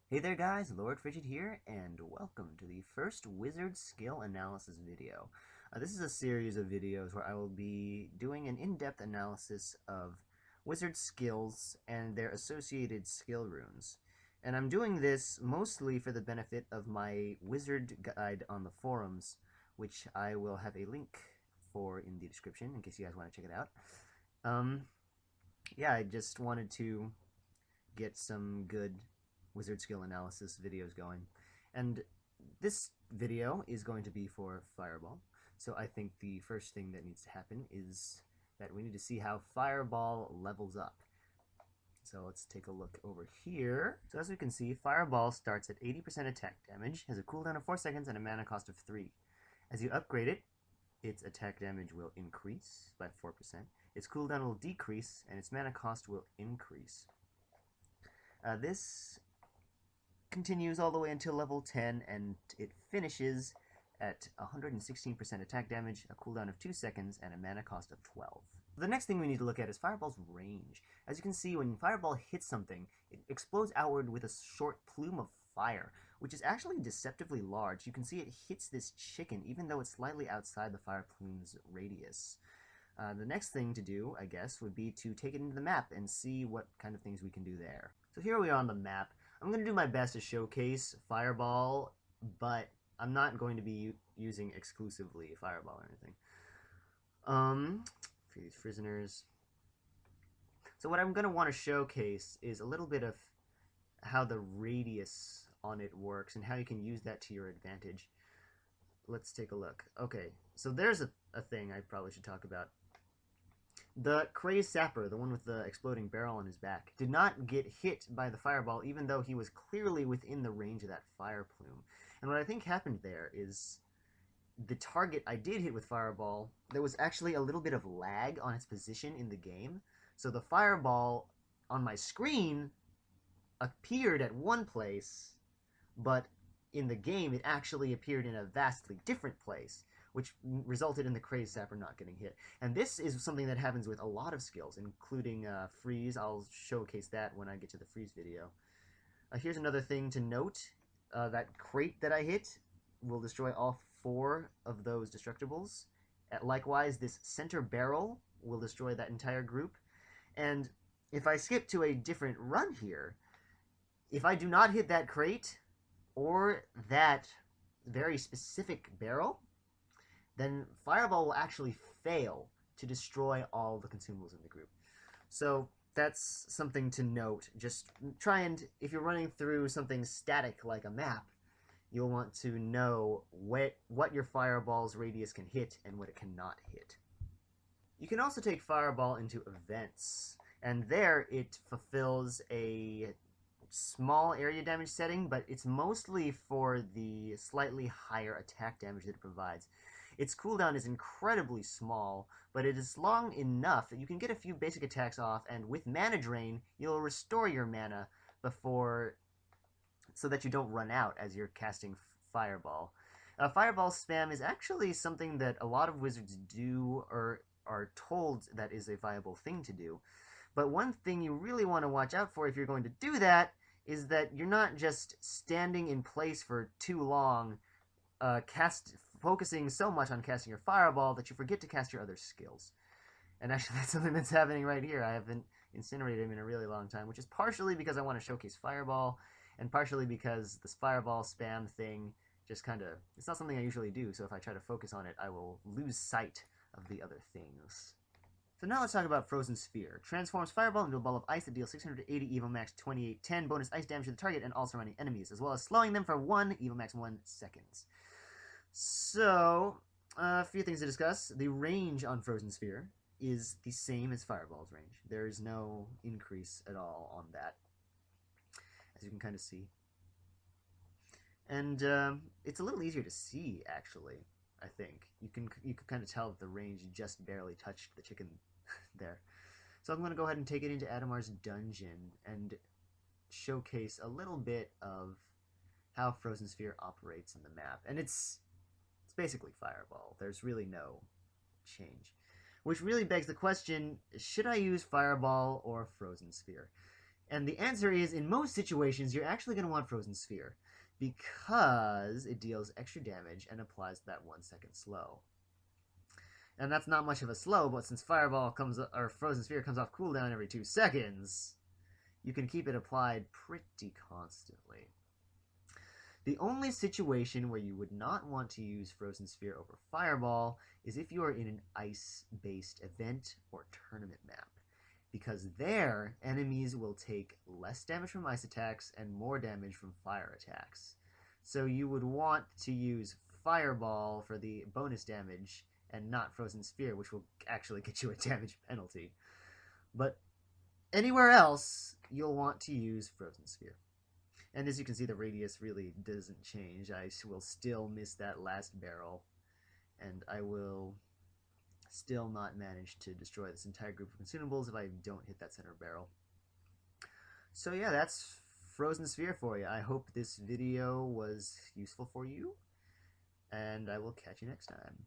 Hey there guys, Lord Frigid here, and welcome to the first Wizard Skill Analysis video. This is a series of videos where I will be doing an in-depth analysis of wizard skills and their associated skill runes. And I'm doing this mostly for the benefit of my wizard guide on the forums, which I will have a link for in the description in case you guys want to check it out. Yeah, I just wanted to get some good wizard skill analysis videos going. And this video is going to be for Fireball. So I think the first thing that needs to happen is that we need to see how Fireball levels up. So let's take a look over here. So as we can see, Fireball starts at 80% attack damage, has a cooldown of 4 seconds, and a mana cost of 3. As you upgrade it, its attack damage will increase by 4%, its cooldown will decrease, and its mana cost will increase. This continues all the way until level 10, and it finishes at 116% attack damage, a cooldown of 2 seconds, and a mana cost of 12. The next thing we need to look at is Fireball's range. As you can see, when Fireball hits something, it explodes outward with a short plume of fire, which is actually deceptively large. You can see it hits this chicken, even though it's slightly outside the fire plume's radius. The next thing to do, I guess, would be to take it into the map and see what kind of things we can do there. So here we are on the map. I'm going to do my best to showcase Fireball, but I'm not going to be using exclusively Fireball or anything. For these prisoners. So what I'm going to want to showcase is a little bit of how the radius on it works and how you can use that to your advantage. Let's take a look. Okay, so there's a thing I probably should talk about. The Crazed Sapper, the one with the exploding barrel on his back, did not get hit by the Fireball even though he was clearly within the range of that fire plume. And what I think happened there is the target I did hit with Fireball, there was actually a little bit of lag on its position in the game. So the Fireball on my screen appeared at one place, but in the game it actually appeared in a vastly different place, which resulted in the Crazed Sapper not getting hit. And this is something that happens with a lot of skills, including Freeze. I'll showcase that when I get to the Freeze video. Here's another thing to note. That crate that I hit will destroy all 4 of those destructibles. Likewise, this center barrel will destroy that entire group. And if I skip to a different run here, if I do not hit that crate or that very specific barrel, then Fireball will actually fail to destroy all the consumables in the group. So that's something to note. Just try and, if you're running through something static like a map, you'll want to know what your Fireball's radius can hit and what it cannot hit. You can also take Fireball into events, and there it fulfills a small area damage setting, but it's mostly for the slightly higher attack damage that it provides. Its cooldown is incredibly small, but it is long enough that you can get a few basic attacks off, and with mana drain, you'll restore your mana so that you don't run out as you're casting Fireball. Fireball spam is actually something that a lot of wizards do or are told that is a viable thing to do. But one thing you really want to watch out for if you're going to do that is that you're not just standing in place for too long, focusing so much on casting your Fireball that you forget to cast your other skills. And actually that's something that's happening right here. I haven't incinerated him in a really long time, which is partially because I want to showcase Fireball, and partially because this Fireball spam thing just kind of, it's not something I usually do, so if I try to focus on it, I will lose sight of the other things. So now let's talk about Frozen Sphere. Transforms Fireball into a ball of ice that deals 680 Evo Max 2810 bonus ice damage to the target and all surrounding enemies, as well as slowing them for 1 Evo Max 1 seconds. So, a few things to discuss. The range on Frozen Sphere is the same as Fireball's range. There is no increase at all on that, as you can kind of see. And it's a little easier to see, actually, I think. You can kind of tell that the range just barely touched the chicken there. So I'm going to go ahead and take it into Adamar's dungeon and showcase a little bit of how Frozen Sphere operates in the map. And it's basically Fireball. There's really no change. Which really begs the question, should I use Fireball or Frozen Sphere? And the answer is, in most situations, you're actually going to want Frozen Sphere, because it deals extra damage and applies that 1 second slow. And that's not much of a slow, but since Fireball comes, or Frozen Sphere comes off cooldown every 2 seconds, you can keep it applied pretty constantly. The only situation where you would not want to use Frozen Sphere over Fireball is if you are in an ice-based event or tournament map, because there, enemies will take less damage from ice attacks and more damage from fire attacks. So you would want to use Fireball for the bonus damage and not Frozen Sphere, which will actually get you a damage penalty. But anywhere else, you'll want to use Frozen Sphere. And as you can see, the radius really doesn't change. I will still miss that last barrel, and I will still not manage to destroy this entire group of consumables if I don't hit that center barrel. So yeah, that's Frozen Sphere for you. I hope this video was useful for you, and I will catch you next time.